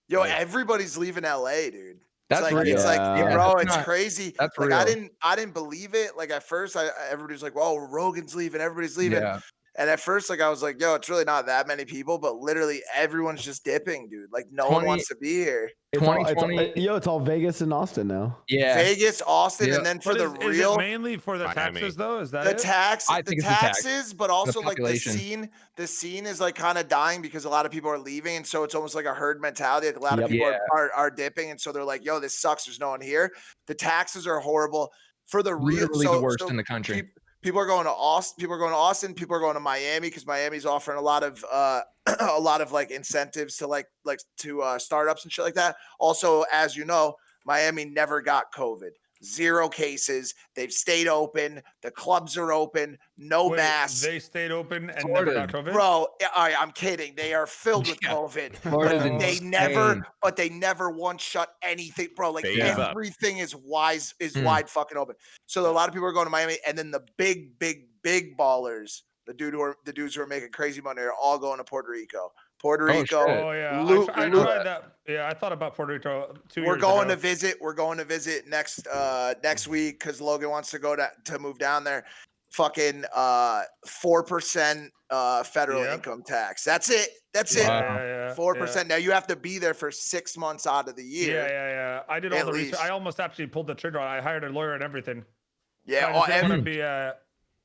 Yo, Like, everybody's leaving LA, dude. That's real. It's like, Yeah, bro, that's it's not. crazy. That's Like, real. I didn't believe it. Like at first, everybody's like, "Well, Rogan's leaving, everybody's leaving." Yeah. And at first, like I was like, "Yo, it's really not that many people," but literally everyone's just dipping, dude. Like no one 20 wants to be here. It's all Vegas and Austin now. Yeah. Vegas, Austin, Yeah. and then for But the is it real mainly for the Miami. taxes though? Is that the it? I the think it's the tax. taxes, but The also like population. the scene is like kind of dying because a lot of people are leaving, and so it's almost like a herd mentality. Like a lot of Yep. people Yeah. are dipping, and so they're like, "Yo, this sucks. There's no one here." The taxes are horrible for the real. Literally the worst in the country. People are going to Austin. People are going to Austin. People are going to Miami because Miami's offering a lot of a lot of like incentives to startups and shit like that. Also, as you know, Miami never got COVID. 0 cases. They've stayed open. The clubs are open. No Wait, masks. they stayed open and Florida. never got COVID? Bro, I'm kidding. They are filled with Yeah. COVID. Florida's But insane. they never once shut anything, bro. Like Phase up. everything is wide fucking open. So a lot of people are going to Miami, and then the big ballers, the dudes who are making crazy money, are all going to Puerto Rico. Puerto Rico. shit. Oh yeah, I Luke- tried that. Yeah, I thought about Puerto Rico 2 We're years going ago. to visit. We're going to visit next week because Logan wants to go to move down there. Fucking 4% federal Yep. income tax. That's it. That's Yeah, it. 4%. Now you have to be there for 6 months out of the year. Yeah. I did all At the research. least. I almost actually pulled the trigger. I hired a lawyer and everything. Yeah. I Oh, just didn't and want to be.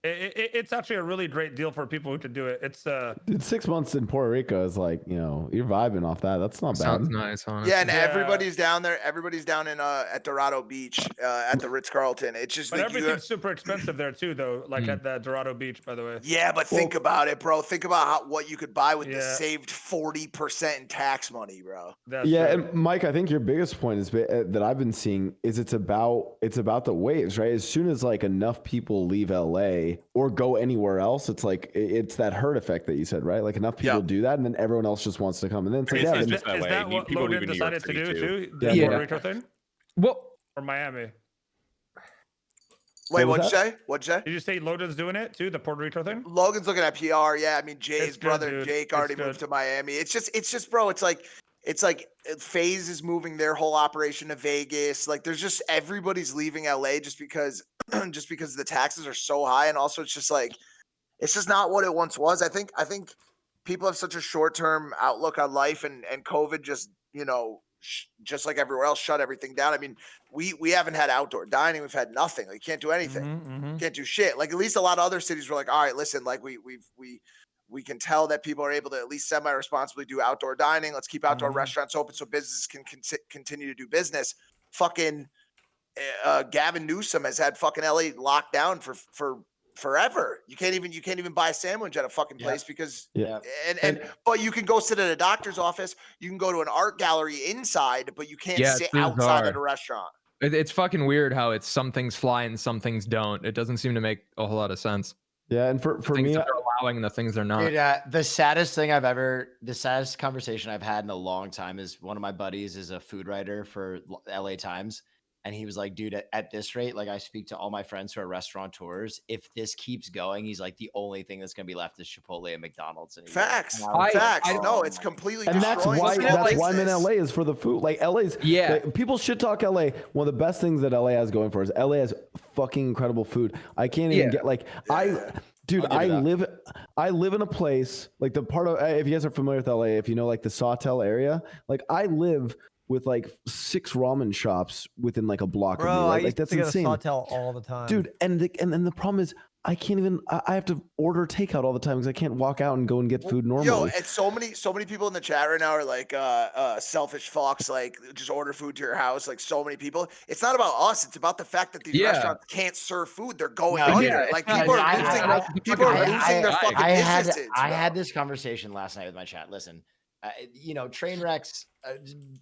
It's actually a really great deal for people who can do it. It's Dude, 6 months in Puerto Rico is like, you're vibing off that. That's not Sounds bad. nice, honestly. yeah, and Yeah. everybody's down there. Everybody's down in at Dorado Beach at the Ritz-Carlton. It's just but like everything's super expensive there too, though. Like at the Dorado Beach, by the way. yeah, but think about it, bro. Think about what you could buy with the Yeah. saved 40% in tax money, bro. That's Yeah, right. and Mike, I think your biggest point is that I've been seeing is it's about the waves, right? As soon as like enough people leave LA or go anywhere else, it's like it's that herd effect that you said, right? Like enough people do that, and then everyone else just wants to come, and then it's like, Is, yeah, is, then, just that is way. that You- what people Logan leave in New York decided to do City, too? The Yeah. Puerto Rico thing Well, or Miami? Wait, was what'd you say? What'd you say? Did you say Logan's doing it too? The Puerto Rico thing? Logan's looking at PR. Yeah, I mean Jay's It's good, brother dude. Jake It's already good. moved to Miami. It's just, bro. It's like FaZe is moving their whole operation to Vegas. Like, there's just everybody's leaving LA just because the taxes are so high, and also it's just like it's just not what it once was. I think people have such a short term outlook on life, and COVID just just like everywhere else shut everything down. I mean, we haven't had outdoor dining. We've had nothing. Like, you can't do anything. Mhm. Can't do shit. Like, at least a lot of other cities were like, all right, listen, like we can tell that people are able to at least semi-responsibly do outdoor dining. Let's keep outdoor restaurants open so businesses can continue to do business. Fucking Gavin Newsom has had fucking LA locked down for forever. You can't even buy a sandwich at a fucking place because but you can go sit at a doctor's office. You can go to an art gallery inside, but you can't Yeah, sit it's outside bizarre. at a restaurant. It's fucking weird how it's some things fly and some things don't. It doesn't seem to make a whole lot of sense. yeah, and for Things me, that they're allowing and the things they're not. Dude, the saddest conversation I've had in a long time is one of my buddies is a food writer for LA Times. And he was like, dude, at this rate, like I speak to all my friends who are restaurateurs. If this keeps going, he's like, the only thing that's going to be left is Chipotle and McDonald's. And Facts. Facts. No, it's completely and that's destroying why small I'm in business. LA is for the food. Like LA's, like, people shit talk LA. One of the best things that LA has going for is LA has fucking incredible food. I can't even get like Dude, I live in a place like the part of, if you guys are familiar with LA, if you know like the Sawtell area, like I live with like 6 ramen shops within like a block of me. Right? Like that's insane. Sawtell all the time, dude. And then the problem is I can't even. I have to order takeout all the time because I can't walk out and go and get food normally. Yo, and so many people in the chat right now are like, selfish fucks, like just order food to your house. Like so many people. It's not about us. It's about the fact that these restaurants can't serve food. They're going under. Like people are losing their fucking businesses. I had this conversation last night with my chat. Listen, Trainwrecks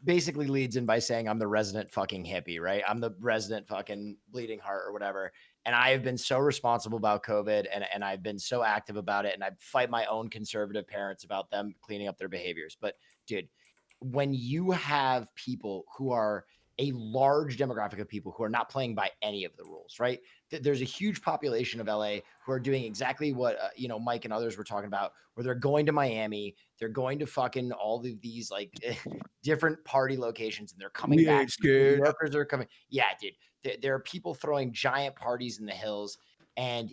basically leads in by saying I'm the resident fucking hippie, right? I'm the resident fucking bleeding heart or whatever. And I have been so responsible about COVID and I've been so active about it. And I fight my own conservative parents about them cleaning up their behaviors. But dude, when you have people who are a large demographic of people who are not playing by any of the rules, right? There's a huge population of LA who are doing exactly what, you know, Mike and others were talking about, where they're going to Miami, they're going to fucking all of these like different party locations, and they're coming back. Ain't scared. New Yorkers are coming. Yeah, dude. There are people throwing giant parties in the hills, and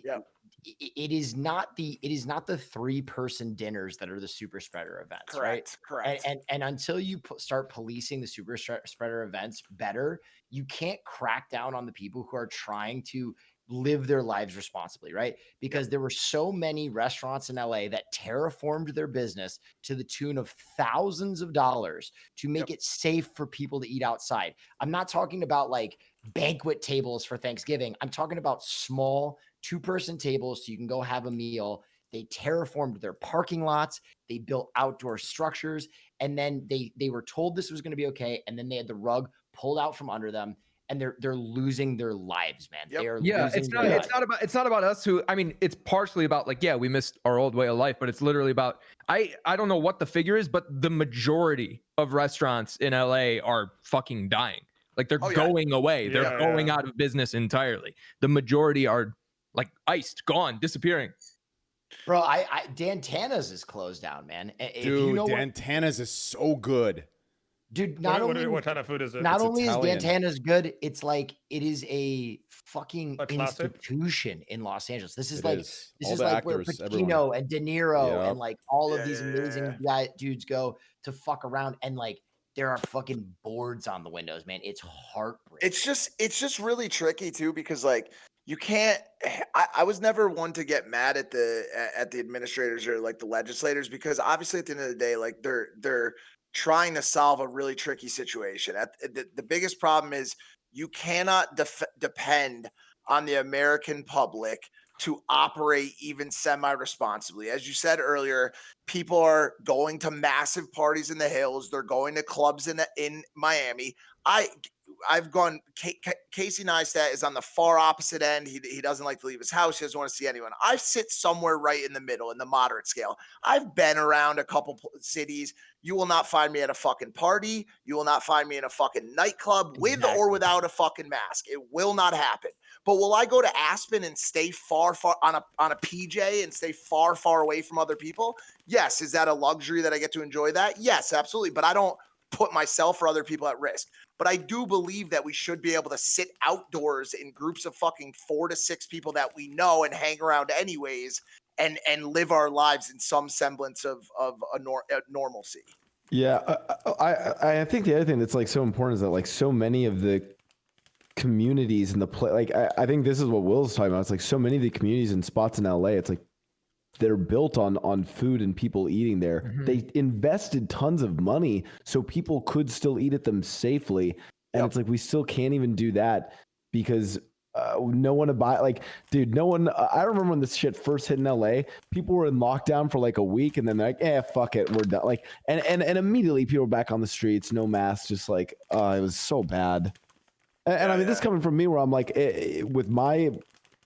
it is not the 3-person dinners that are the super spreader events, right? Correct. And until you start policing the super spreader events better, you can't crack down on the people who are trying to live their lives responsibly, right? Because there were so many restaurants in LA that terraformed their business to the tune of thousands of dollars to make it safe for people to eat outside. I'm not talking about like banquet tables for Thanksgiving. I'm talking about small 2-person tables so you can go have a meal. They terraformed their parking lots. They built outdoor structures, and then they were told this was going to be okay, and then they had the rug pulled out from under them, and they're losing their lives, man. They are losing it's not about us who, I mean, it's partially about like, yeah, we missed our old way of life, but it's literally about, I don't know what the figure is, but the majority of restaurants in LA are fucking dying. Like they're going away. They're going out of business entirely. The majority are like iced, gone, disappearing. Bro, Dan Tana's is closed down, man. Dude, Dan Tana's is so good. Dude, what kind of food is it? Not It's only Italian. is Dan Tana's good, it's like it is a fucking institution in Los Angeles. This is like where Pacino and De Niro and like all of these amazing dudes go to fuck around, and like there are fucking boards on the windows, man. It's heartbreaking. It's just really tricky too, because like you can't. I was never one to get mad at the administrators or like the legislators, because obviously at the end of the day, like they're trying to solve a really tricky situation. The biggest problem is you cannot depend on the American public to operate even semi-responsibly. As you said earlier, people are going to massive parties in the hills. They're going to clubs in Miami. I've gone. Casey Neistat is on the far opposite end. He doesn't like to leave his house. He doesn't want to see anyone. I sit somewhere right in the middle, in the moderate scale. I've been around a couple cities. You will not find me at a fucking party. You will not find me in a fucking nightclub with or without a fucking mask. It will not happen. But will I go to Aspen and stay far on a PJ and stay far away from other people? Yes. Is that a luxury that I get to enjoy that? Yes, absolutely. But I don't put myself or other people at risk. But I do believe that we should be able to sit outdoors in groups of fucking 4 to 6 people that we know and hang around anyways, and live our lives in some semblance of normalcy. Yeah, I think the other thing that's like so important is that like so many of the communities in the play, like I think this is what Will's talking about. It's like so many of the communities and spots in LA, it's like they're built on food and people eating there. Mm-hmm. They invested tons of money so people could still eat at them safely. And it's like, we still can't even do that because no one to buy, like, dude, no one, I remember when this shit first hit in LA, people were in lockdown for like a week and then they're like, fuck it, we're done. Like, and immediately people were back on the streets, no masks, just like, it was so bad. And I mean, this coming from me where I'm like, with my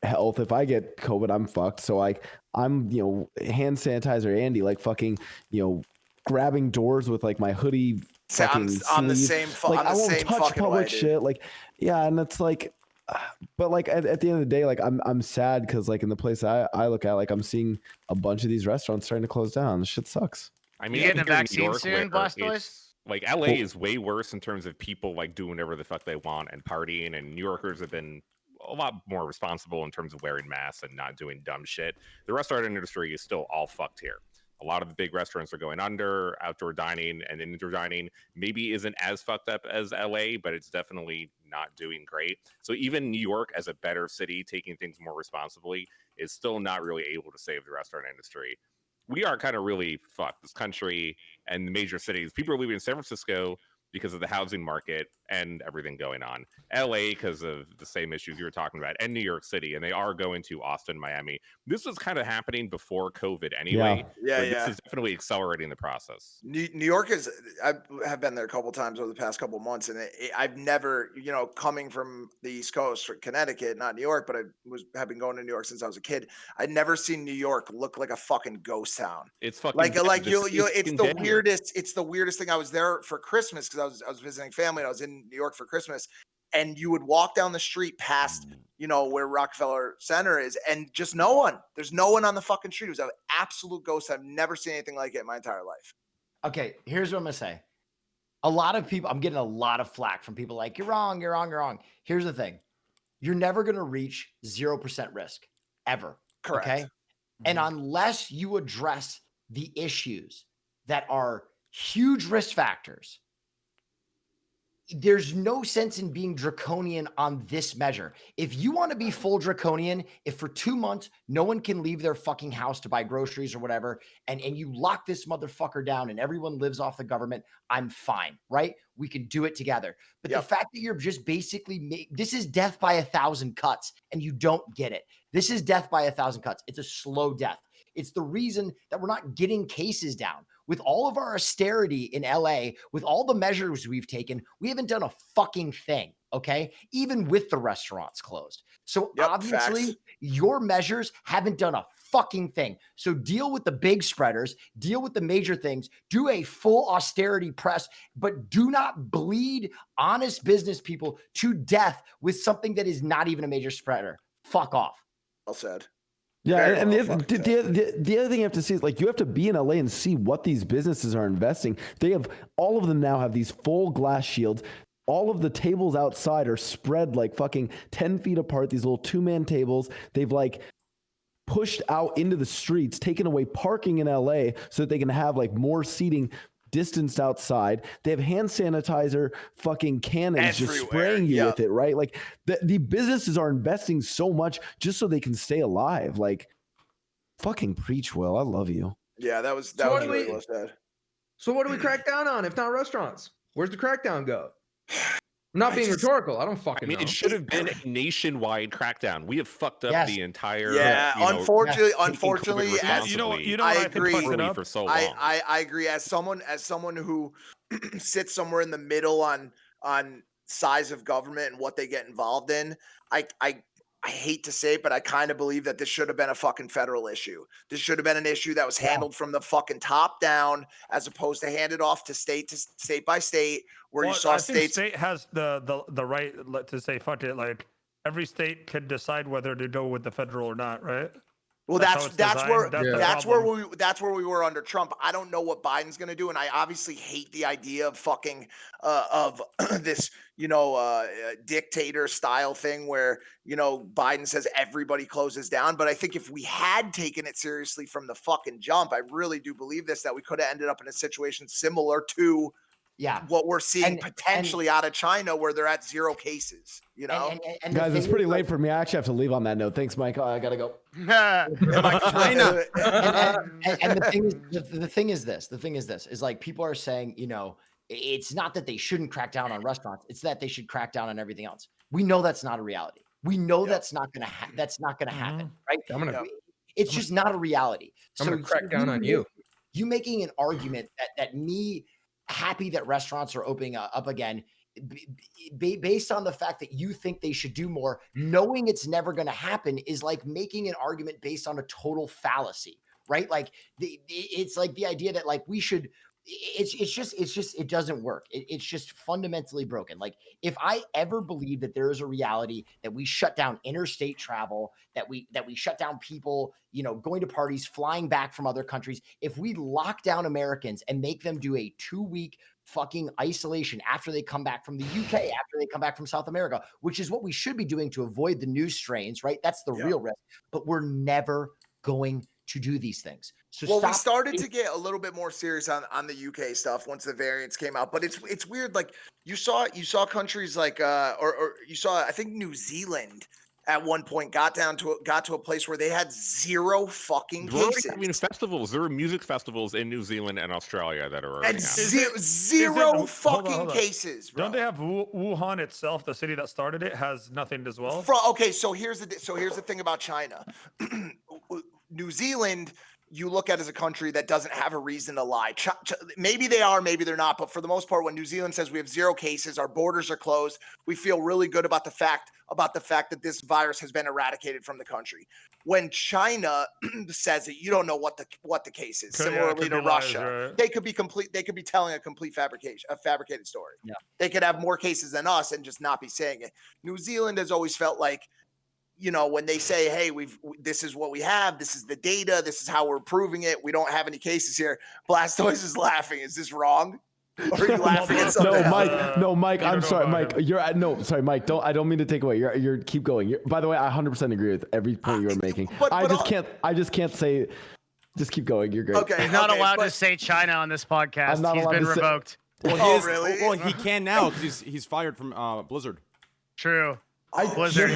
health, if I get COVID, I'm fucked. So like, I'm, hand sanitizer Andy, like fucking, grabbing doors with like my hoodie. On the same, like, I won't same touch public way, shit. Like, yeah. And it's like, but like at the end of the day, like I'm sad because like in the place I look at, like I'm seeing a bunch of these restaurants starting to close down. This shit sucks. I mean, you getting a vaccine soon, Blastoise? Like LA is way worse in terms of people like doing whatever the fuck they want and partying, and New Yorkers have been a lot more responsible in terms of wearing masks and not doing dumb shit. The restaurant industry is still all fucked here. A lot of the big restaurants are going under. Outdoor dining and indoor dining maybe isn't as fucked up as LA, but it's definitely not doing great. So even New York, as a better city, taking things more responsibly, is still not really able to save the restaurant industry. We are kind of really fucked, this country and the major cities. People are leaving San Francisco because of the housing market and everything going on. LA because of the same issues you were talking about, and New York City, and they are going to Austin, Miami. This was kind of happening before COVID anyway. This is definitely accelerating the process. New York is, I have been there a couple times over the past couple months, and I've never, coming from the East Coast, or Connecticut, not New York, but have been going to New York since I was a kid. I'd never seen New York look like a fucking ghost town. It's fucking it's the weirdest. It's the weirdest thing. I was there for Christmas because I was visiting family and I was in New York for Christmas, and you would walk down the street past, you know, where Rockefeller Center is, and just no one. There's no one on the fucking street. It was an absolute ghost. I've never seen anything like it in my entire life. Okay, here's what I'm gonna say. A lot of people, I'm getting a lot of flack from people like, you're wrong, you're wrong, you're wrong. Here's the thing. You're never gonna reach 0% risk, ever. Correct. Okay. And unless you address the issues that are huge risk factors, there's no sense in being draconian on this measure. If you want to be full draconian, if for 2 months no one can leave their fucking house to buy groceries or whatever, and you lock this motherfucker down and everyone lives off the government, I'm fine, right? We can do it together. But the fact that you're just basically this is death by 1,000 cuts and you don't get it. This is death by 1,000 cuts. It's a slow death. It's the reason that we're not getting cases down. With all of our austerity in LA, with all the measures we've taken, we haven't done a fucking thing, okay? Even with the restaurants closed. So obviously, your measures haven't done a fucking thing. So deal with the big spreaders, deal with the major things, do a full austerity press, but do not bleed honest business people to death with something that is not even a major spreader. Fuck off. Well said. Yeah, and the other thing you have to see is, like, you have to be in LA and see what these businesses are investing. They have, all of them now have these full glass shields. All of the tables outside are spread like fucking 10 feet apart, these little 2-man tables. They've like pushed out into the streets, taken away parking in LA so that they can have like more seating distanced outside. They have hand sanitizer fucking cannons just spraying you with it, right? Like the businesses are investing so much just so they can stay alive. Like, fucking preach, Will. I love you. Yeah, that was really well said. So what do we crack down on if not restaurants? Where's the crackdown go? I'm not being rhetorical. I don't fucking know. It should have been a nationwide crackdown. We have fucked up the entire. Unfortunately, you know what I agree. For so long. I agree. As someone who sits somewhere in the middle on size of government and what they get involved in, I hate to say it, but I kind of believe that this should have been a fucking federal issue. This should have been an issue that was handled from the fucking top down, as opposed to handed off to state by state, where you saw states. State has the right to say fuck it. Like, every state could decide whether to go with the federal or not, right? Well, that's where we were under Trump. I don't know what Biden's going to do, and I obviously hate the idea of fucking of this, dictator style thing where, Biden says everybody closes down. But I think if we had taken it seriously from the fucking jump, I really do believe that we could have ended up in a situation similar to what we're seeing potentially out of China, where they're at 0 cases. And guys, it's pretty late for me. I actually have to leave on that note. Thanks, Mike. I gotta go. China. And the thing is this is like, people are saying, it's not that they shouldn't crack down on restaurants. It's that they should crack down on everything else. We know that's not a reality. We know that's not gonna happen, right? It's just not a reality. I'm gonna crack down on you. You making an argument that me happy that restaurants are opening up again, based on the fact that you think they should do more, knowing it's never going to happen, is like making an argument based on a total fallacy, right? Like it's like the idea that like we should. It's just it doesn't work. It's just fundamentally broken. Like, if I ever believe that there is a reality that we shut down interstate travel, that we shut down people, going to parties, flying back from other countries, if we lock down Americans and make them do a 2-week fucking isolation after they come back from the UK, after they come back from South America, which is what we should be doing to avoid the new strains, right? That's the real risk. But we're never going to do these things. So we started to get a little bit more serious on the UK stuff once the variants came out, but it's weird. Like, you saw countries like or you saw, I think, New Zealand at one point got to a place where they had 0 fucking cases. I mean, festivals. There are music festivals in New Zealand and Australia that are already zero fucking cases. Bro. Don't they have Wuhan itself, the city that started it, has nothing as well? Okay, so here's the thing about China. New Zealand, you look at as a country that doesn't have a reason to lie. Maybe they are, maybe they're not. But for the most part, when New Zealand says we have 0 cases, our borders are closed, we feel really good about the fact that this virus has been eradicated from the country. When China says it, you don't know what the case is. Similarly to Russia, right? they could be telling a complete fabricated story. Yeah. They could have more cases than us and just not be saying it. New Zealand has always felt like, when they say, hey, this is what we have, this is the data, this is how we're proving it, we don't have any cases here. Blastoise is laughing. Is this wrong? Or are you laughing at something else? No, Mike. I'm sorry, Mike. Mike. I don't mean to take away. You're keep going. By the way, I 100% agree with every point you're making. I just can't say. Just keep going. You're great. Okay. He's not allowed to say China on this podcast. He's been revoked. Well, really? Well, he can now because he's fired from Blizzard. True. Blizzard.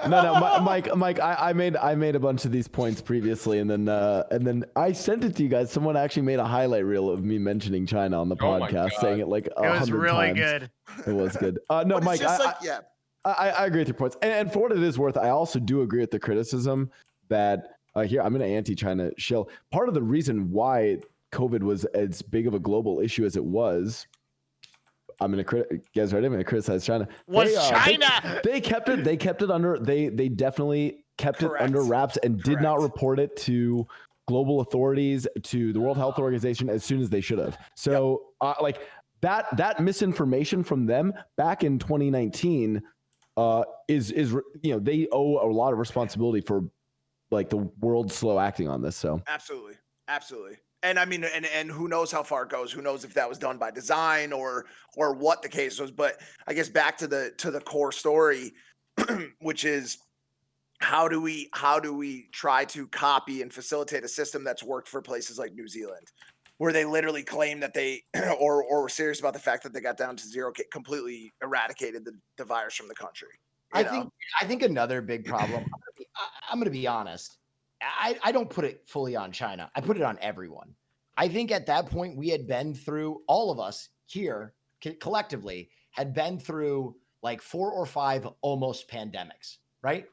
No, Mike. I made a bunch of these points previously, and then I sent it to you guys. Someone actually made a highlight reel of me mentioning China on the podcast, saying it like 100 times. It was really good. It was good. No, Mike. I agree with your points, and for what it is worth, I also do agree with the criticism that here I'm going to anti-China shill. Part of the reason why COVID was as big of a global issue as it was. I'm gonna guys ready? I'm gonna criticize China. China? They kept it under. They definitely kept it under wraps and did not report it to global authorities, to the World Health Organization as soon as they should have. So like that misinformation from them back in 2019 is they owe a lot of responsibility for like the world slow acting on this. So absolutely. And I mean, and who knows how far it goes? Who knows if that was done by design or what the case was? But I guess back to the core story, which is how do we try to copy and facilitate a system that's worked for places like New Zealand, where they literally claim that they or were serious about the fact that they got down to 0, completely eradicated the virus from the country. I think another big problem. I'm going to be honest. I don't put it fully on China. I put it on everyone. I think at that point we had been through, all of us here collectively had been through like 4 or 5 almost pandemics, right?